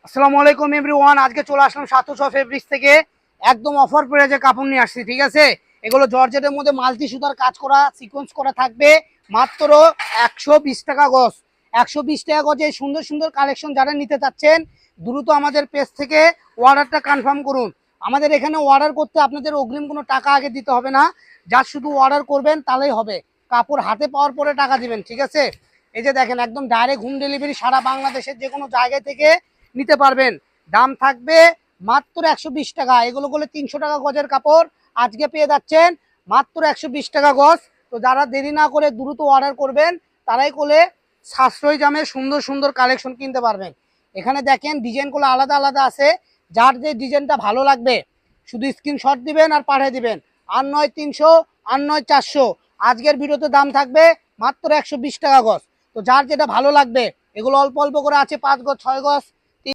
আসসালামু আলাইকুম এভরিওয়ান। আজকে চলে আসলাম 700 ফেব্রিক্স থেকে একদম অফার প্রাইজে কাপড় নিয়ে আসছি। ঠিক আছে, এগুলো জর্জেটের মধ্যে মাল্টি সুতার কাজ করা সিকোয়েন্স করা থাকবে মাত্র 120 টাকা গজ। 120 টাকা গজে সুন্দর সুন্দর কালেকশন যারা নিতে চাচ্ছেন দ্রুত আমাদের পেজ থেকে অর্ডারটা কনফার্ম করুন। আমাদের এখানে অর্ডার করতে আপনাদের অগ্রিম কোনো টাকা আগে দিতে হবে না, যা শুধু অর্ডার করবেন তাহলেই হবে। কাপড় হাতে পাওয়ার পরে টাকা দিবেন। ঠিক আছে, এই যে দেখেন একদম ডাইরেক্ট হোম ডেলিভারি সারা বাংলাদেশের যে কোনো জায়গা থেকে নিতে পারবেন। দাম থাকবে মাত্র 120 টাকা। এগুলো বলে 300 টাকা গজের কাপড় আজকে পেয়ে যাচ্ছেন মাত্র 120 টাকা গজ। তো যারা দেরি না করে দ্রুত অর্ডার করবেন তারাই কোলে সাশ্রয়ী দামে সুন্দর সুন্দর কালেকশন কিনতে পারবেন। এখানে দেখেন ডিজাইনগুলো আলাদা আলাদা আছে, যার যে ডিজাইনটা ভালো লাগবে শুধু স্ক্রিনশট দিবেন আর পাঠিয়ে দিবেন। আর নয় 300, আর নয় 400। আজকের ভিডিওতে দাম থাকবে মাত্র 120 টাকা গজ। তো যার যেটা ভালো লাগবে, এগুলো অল্প অল্প করে আছে 5 গজ 6 গজ